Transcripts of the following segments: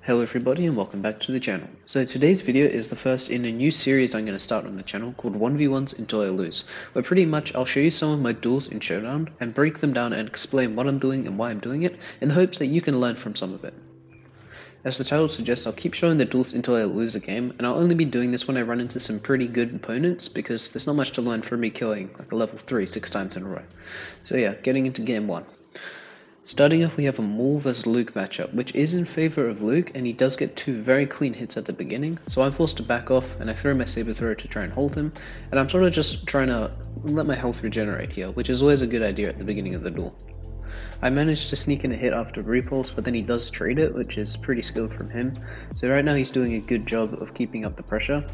Hello everybody and welcome back to the channel. So today's video is the first in a new series I'm going to start on the channel called 1v1s Until I Lose, where pretty much I'll show you some of my duels in Showdown and break them down and explain what I'm doing and why I'm doing it in the hopes that you can learn from some of it. As the title suggests, I'll keep showing the duels until I lose a game, and I'll only be doing this when I run into some pretty good opponents because there's not much to learn from me killing like a level 3 6 times in a row. So yeah, getting into game 1. Starting off, we have a Maul vs Luke matchup, which is in favor of Luke, and he does get two very clean hits at the beginning, so I'm forced to back off, and I throw my saber thrower to try and hold him, and I'm sort of just trying to let my health regenerate here, which is always a good idea at the beginning of the duel. I managed to sneak in a hit after repulse, but then he does trade it, which is pretty skilled from him, so right now he's doing a good job of keeping up the pressure.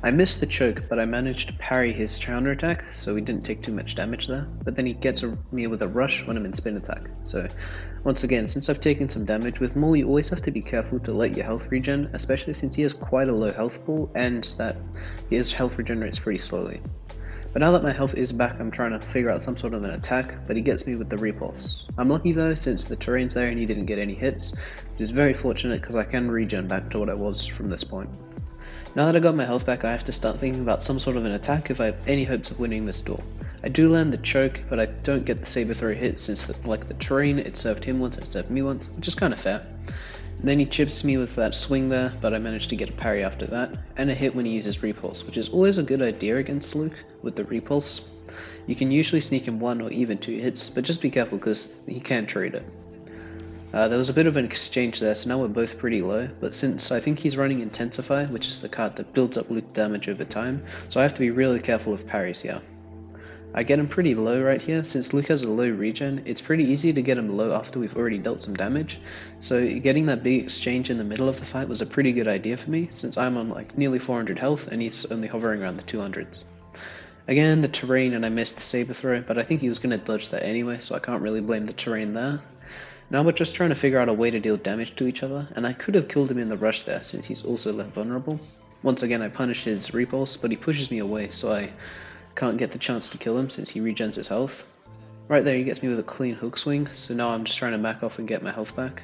I missed the choke, but I managed to parry his counterattack, so we didn't take too much damage there, but then he gets me with a rush when I'm in spin attack. So once again, since I've taken some damage, with Maul you always have to be careful to let your health regen, especially since he has quite a low health pool and that his health regenerates pretty slowly. But now that my health is back, I'm trying to figure out some sort of an attack, but he gets me with the repulse. I'm lucky though, since the terrain's there and he didn't get any hits, which is very fortunate because I can regen back to what I was from this point. Now that I got my health back, I have to start thinking about some sort of an attack if I have any hopes of winning this duel. I do land the choke, but I don't get the saber throw hit since like the terrain, it served him once, it served me once, which is kind of fair. And then he chips me with that swing there, but I managed to get a parry after that, and a hit when he uses repulse, which is always a good idea against Luke with the repulse. You can usually sneak in 1 or even 2 hits, but just be careful because he can trade it. There was a bit of an exchange there, so now we're both pretty low, but since I think he's running Intensify, which is the card that builds up Luke damage over time, so I have to be really careful with parries here. I get him pretty low right here. Since Luke has a low regen, it's pretty easy to get him low after we've already dealt some damage, so getting that big exchange in the middle of the fight was a pretty good idea for me, since I'm on like nearly 400 health and he's only hovering around the 200s. Again, the terrain, and I missed the saber throw, but I think he was going to dodge that anyway, so I can't really blame the terrain there. Now we're just trying to figure out a way to deal damage to each other, and I could have killed him in the rush there since he's also left vulnerable. Once again I punish his repulse, but he pushes me away so I can't get the chance to kill him since he regens his health. Right there he gets me with a clean hook swing, so now I'm just trying to back off and get my health back.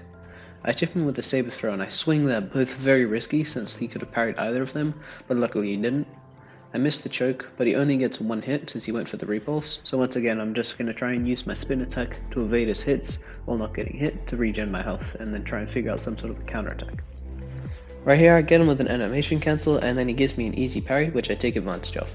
I chip him with the saber throw and I swing there, both very risky since he could have parried either of them, but luckily he didn't. I missed the choke, but he only gets 1 hit since he went for the repulse, so once again I'm just going to try and use my spin attack to evade his hits while not getting hit to regen my health, and then try and figure out some sort of a counterattack. Right here I get him with an animation cancel, and then he gives me an easy parry, which I take advantage of.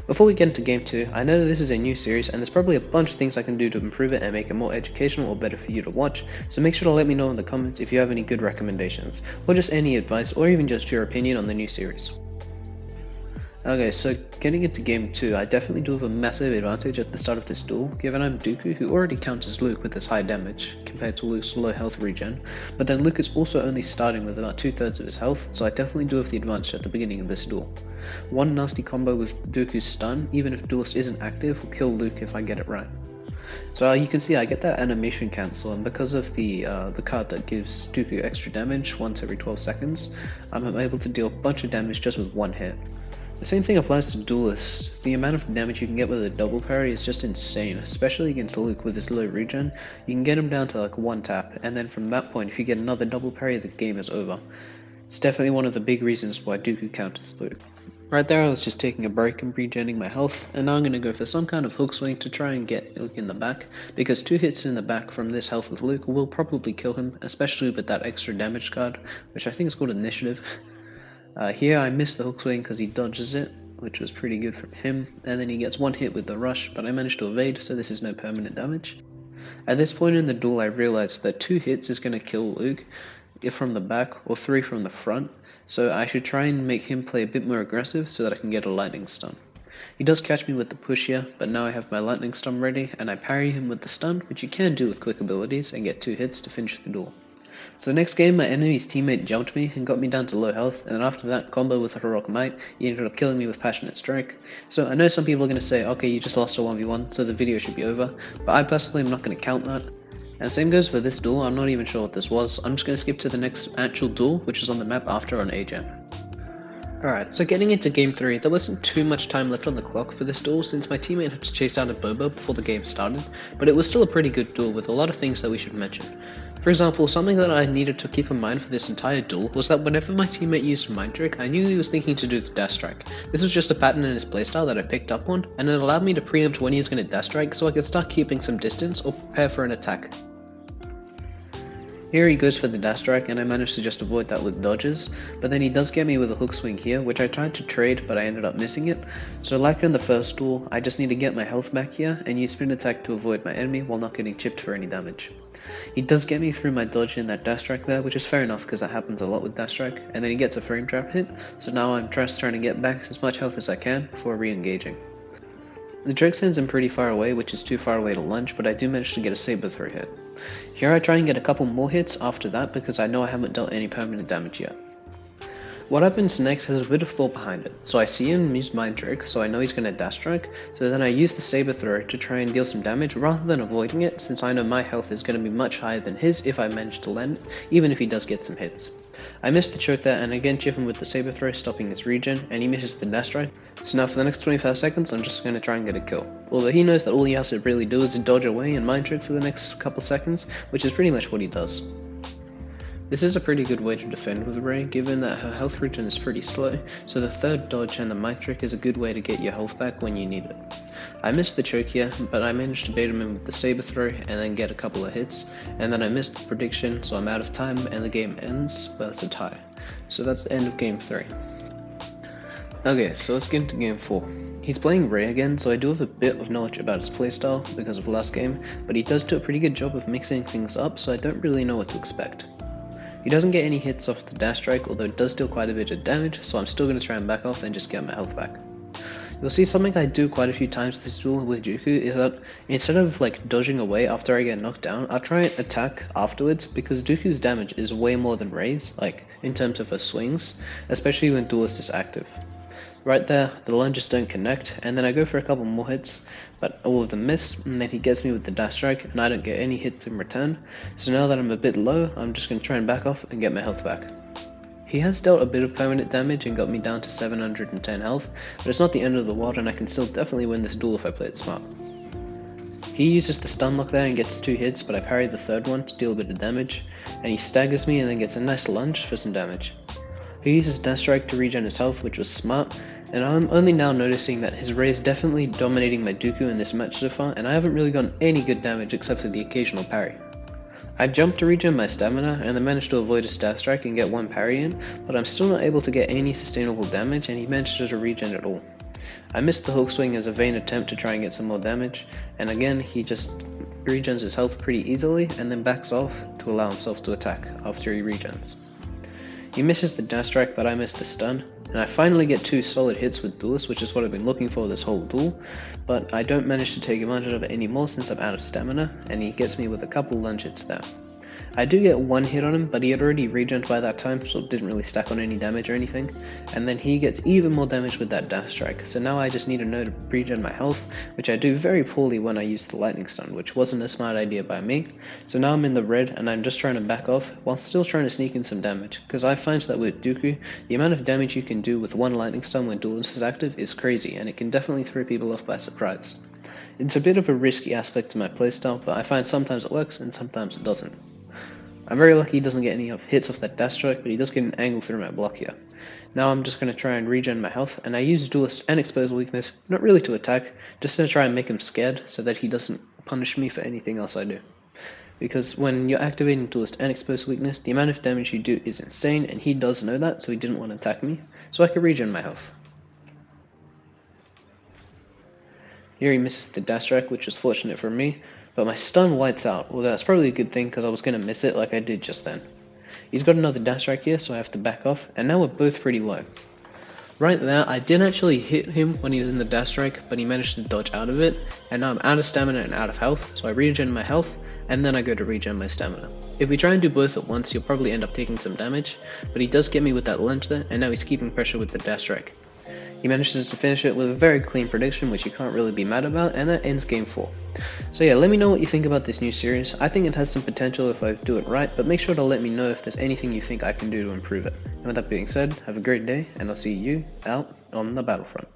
Before we get into game 2, I know that this is a new series and there's probably a bunch of things I can do to improve it and make it more educational or better for you to watch, so make sure to let me know in the comments if you have any good recommendations, or just any advice, or even just your opinion on the new series. Okay, so getting into game 2, I definitely do have a massive advantage at the start of this duel, given I'm Dooku, who already counters Luke with his high damage, compared to Luke's low health regen, but then Luke is also only starting with about 2/3 of his health, so I definitely do have the advantage at the beginning of this duel. One nasty combo with Dooku's stun, even if Duelist isn't active, will kill Luke if I get it right. So you can see I get that animation cancel, and because of the card that gives Dooku extra damage once every 12 seconds, I'm able to deal a bunch of damage just with 1 hit. The same thing applies to Duelist. The amount of damage you can get with a double parry is just insane, especially against Luke with his low regen. You can get him down to like 1 tap, and then from that point if you get another double parry the game is over. It's definitely one of the big reasons why Dooku counters Luke. Right there I was just taking a break and regenning my health, and now I'm going to go for some kind of hook swing to try and get Luke in the back, because 2 hits in the back from this health with Luke will probably kill him, especially with that extra damage card, which I think is called Initiative. Here I missed the hook swing because he dodges it, which was pretty good from him, and then he gets 1 hit with the rush, but I managed to evade, so this is no permanent damage. At this point in the duel I realized that 2 hits is going to kill Luke, if from the back or 3 from the front, so I should try and make him play a bit more aggressive so that I can get a lightning stun. He does catch me with the push here, but now I have my lightning stun ready, and I parry him with the stun, which you can do with quick abilities and get 2 hits to finish the duel. So next game my enemy's teammate jumped me and got me down to low health, and then after that combo with Heroic Might, he ended up killing me with Passionate Strike. So I know some people are going to say, okay, you just lost a 1v1, so the video should be over, but I personally am not going to count that. And same goes for this duel. I'm not even sure what this was. I'm just going to skip to the next actual duel, which is on the map after on Agen. Alright, so getting into game 3, there wasn't too much time left on the clock for this duel since my teammate had to chase down a Bobo before the game started, but it was still a pretty good duel with a lot of things that we should mention. For example, something that I needed to keep in mind for this entire duel was that whenever my teammate used Mind Trick, I knew he was thinking to do the dash strike. This was just a pattern in his playstyle that I picked up on, and it allowed me to preempt when he was going to dash strike so I could start keeping some distance or prepare for an attack. Here he goes for the dash strike, and I managed to just avoid that with dodges, but then he does get me with a hook swing here, which I tried to trade but I ended up missing it. So like in the first duel, I just need to get my health back here and use sprint attack to avoid my enemy while not getting chipped for any damage. He does get me through my dodge in that dash strike there, which is fair enough because that happens a lot with dash strike, and then he gets a frame trap hit, so now I'm just trying to get back as much health as I can before re-engaging. The Drake sends him pretty far away, which is too far away to lunge, but I do manage to get a saber throw hit. Here I try and get a couple more hits after that because I know I haven't dealt any permanent damage yet. What happens next has a bit of thought behind it. So I see him use Mind Trick, so I know he's going to dash strike, so then I use the saber throw to try and deal some damage rather than avoiding it, since I know my health is going to be much higher than his if I manage to land it, even if he does get some hits. I missed the choke there and again chip him with the saber throw, stopping his regen, and he misses the dash strike. So now for the next 25 seconds I'm just going to try and get a kill. Although he knows that all he has to really do is dodge away and Mind Trick for the next couple seconds, which is pretty much what he does. This is a pretty good way to defend with Rey, given that her health regen is pretty slow, so the third dodge and the Mind Trick is a good way to get your health back when you need it. I missed the choke here, but I managed to bait him in with the saber throw and then get a couple of hits, and then I missed the prediction, so I'm out of time and the game ends, but it's a tie. So that's the end of game 3. Okay, so let's get into game 4. He's playing Rey again, so I do have a bit of knowledge about his playstyle because of last game, but he does do a pretty good job of mixing things up, so I don't really know what to expect. He doesn't get any hits off the dash strike, although it does deal quite a bit of damage, so I'm still going to try and back off and just get my health back. You'll see something I do quite a few times this duel with Dooku is that instead of like dodging away after I get knocked down, I'll try and attack afterwards because Dooku's damage is way more than Rey's, like in terms of her swings, especially when Duelist is active. Right there, the lunges don't connect, and then I go for a couple more hits, but all of them miss, and then he gets me with the dash strike, and I don't get any hits in return, so now that I'm a bit low, I'm just going to try and back off and get my health back. He has dealt a bit of permanent damage and got me down to 710 health, but it's not the end of the world and I can still definitely win this duel if I play it smart. He uses the stun lock there and gets 2 hits, but I parry the third one to deal a bit of damage, and he staggers me and then gets a nice lunge for some damage. He uses dash strike to regen his health, which was smart, and I'm only now noticing that his Rey is definitely dominating my Dooku in this match so far, and I haven't really gotten any good damage except for the occasional parry. I jumped to regen my stamina and then managed to avoid his dash strike and get 1 parry in, but I'm still not able to get any sustainable damage and he manages to regen at all. I missed the hook swing as a vain attempt to try and get some more damage, and again he just regens his health pretty easily and then backs off to allow himself to attack after he regens. He misses the dash strike, but I missed the stun, and I finally get 2 solid hits with Duelist, which is what I've been looking for this whole duel, but I don't manage to take advantage of it anymore since I'm out of stamina, and he gets me with a couple lunge hits there. I do get 1 hit on him, but he had already regened by that time, so it didn't really stack on any damage or anything, and then he gets even more damage with that dash strike, so now I just need to know to regen my health, which I do very poorly when I use the lightning stun, which wasn't a smart idea by me. So now I'm in the red and I'm just trying to back off while still trying to sneak in some damage, because I find that with Dooku, the amount of damage you can do with 1 lightning stun when Duelist is active is crazy, and it can definitely throw people off by surprise. It's a bit of a risky aspect to my playstyle, but I find sometimes it works and sometimes it doesn't. I'm very lucky he doesn't get any hits off that dash strike, but he does get an angle through my block here. Now I'm just going to try and regen my health, and I use Duelist and Exposed Weakness, not really to attack, just to try and make him scared so that he doesn't punish me for anything else I do. Because when you're activating Duelist and Exposed Weakness, the amount of damage you do is insane, and he does know that, so he didn't want to attack me, so I could regen my health. Here he misses the dash strike, which was fortunate for me, but my stun whites out. Well, that's probably a good thing because I was going to miss it like I did just then. He's got another dash strike here, so I have to back off, and now we're both pretty low. Right there, I didn't actually hit him when he was in the dash strike, but he managed to dodge out of it, and now I'm out of stamina and out of health, so I regen my health, and then I go to regen my stamina. If we try and do both at once, you'll probably end up taking some damage, but he does get me with that lunge there, and now he's keeping pressure with the dash strike. He manages to finish it with a very clean prediction, which you can't really be mad about, and that ends game 4. So yeah, let me know what you think about this new series. I think it has some potential if I do it right, but make sure to let me know if there's anything you think I can do to improve it. And with that being said, have a great day, and I'll see you out on the battlefront.